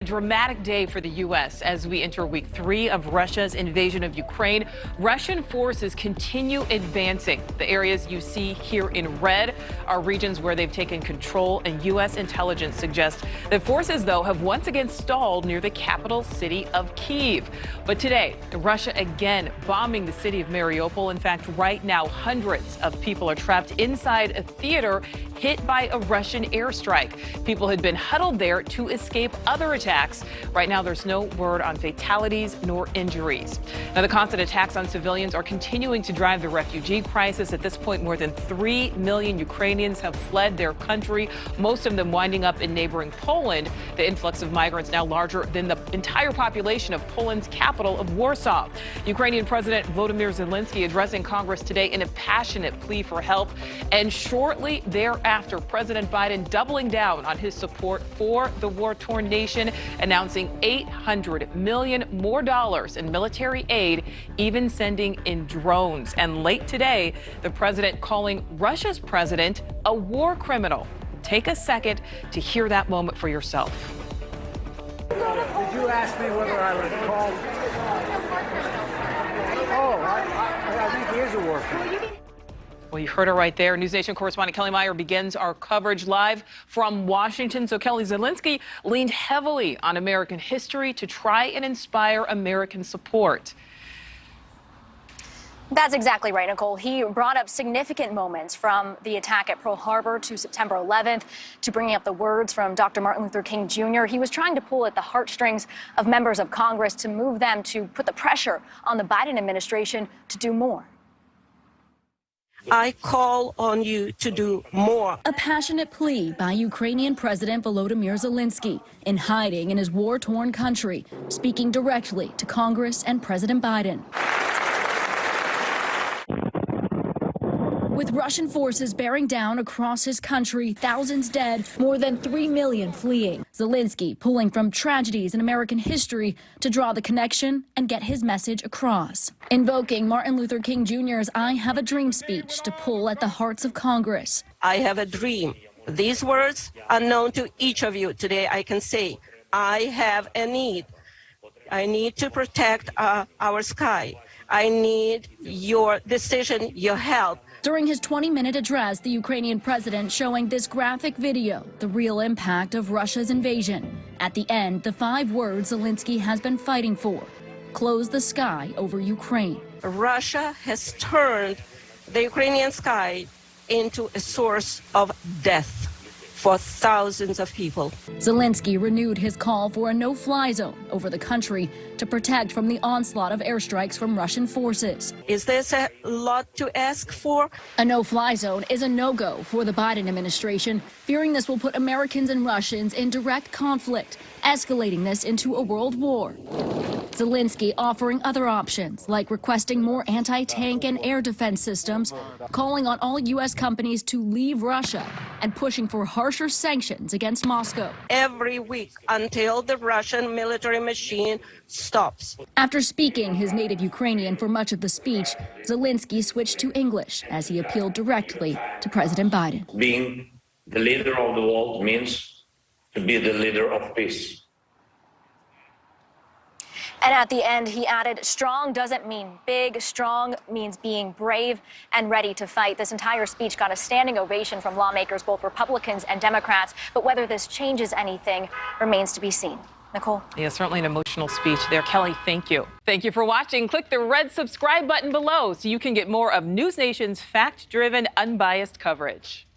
A dramatic day for the U.S. as we enter week 3 of Russia's invasion of Ukraine. Russian forces continue advancing. The areas you see here in red are regions where they've taken control, and U.S. intelligence suggests that forces, though, have once again stalled near the capital city of Kyiv. But today, Russia again bombing the city of Mariupol. In fact, right now, hundreds of people are trapped inside a theater hit by a Russian airstrike. People had been huddled there to escape other attacks. Right now, there's no word on fatalities nor injuries. Now, the constant attacks on civilians are continuing to drive the refugee crisis. At this point, more than 3 million Ukrainians have fled their country, most of them winding up in neighboring Poland. The influx of migrants now larger than the entire population of Poland's capital of Warsaw. Ukrainian President Volodymyr Zelenskyy addressing Congress today in a passionate plea for help. And shortly thereafter, President Biden doubling down on his support for the war-torn nation, announcing $800 million more in military aid, even sending in drones. And late today, the president calling Russia's president a war criminal. Take a second to hear that moment for yourself. Did you ask me whether I was called? Oh, I think he is a war criminal. Well, you heard her right there. NewsNation correspondent Kelly Meyer begins our coverage live from Washington. So, Kelly, Zelenskyy leaned heavily on American history to try and inspire American support. That's exactly right, Nicole. He brought up significant moments from the attack at Pearl Harbor to September 11th, to bringing up the words from Dr. Martin Luther King Jr. He was trying to pull at the heartstrings of members of Congress to move them to put the pressure on the Biden administration to do more. I call on you to do more. A passionate plea by Ukrainian President Volodymyr Zelenskyy in hiding in his war-torn country, speaking directly to Congress and President Biden. With Russian forces bearing down across his country, thousands dead, more than 3 million fleeing. Zelenskyy pulling from tragedies in American history to draw the connection and get his message across. Invoking Martin Luther King Jr.'s I Have a Dream speech to pull at the hearts of Congress. I have a dream. These words are known to each of you. Today I can say, I have a need. I need to protect our sky. I need your decision, your help. During his 20-minute address, the Ukrainian president showing this graphic video, the real impact of Russia's invasion. At the end, the 5 words Zelenskyy has been fighting for: close the sky over Ukraine. Russia has turned the Ukrainian sky into a source of death for thousands of people. Zelenskyy renewed his call for a no-fly zone over the country to protect from the onslaught of airstrikes from Russian forces. Is this a lot to ask for? A no-fly zone is a no-go for the Biden administration, fearing this will put Americans and Russians in direct conflict, escalating this into a world war. Zelenskyy offering other options, like requesting more anti-tank and air defense systems, calling on all U.S. companies to leave Russia, and pushing for harsher sanctions against Moscow. Every week until the Russian military machine stops. After speaking his native Ukrainian for much of the speech, Zelenskyy switched to English as he appealed directly to President Biden. Being the leader of the world means to be the leader of peace. And at the end, he added, strong doesn't mean big. Strong means being brave and ready to fight. This entire speech got a standing ovation from lawmakers, both Republicans and Democrats. But whether this changes anything remains to be seen. Nicole? Yeah, certainly an emotional speech there. Kelly, thank you. Thank you for watching. Click the red subscribe button below so you can get more of NewsNation's fact-driven, unbiased coverage.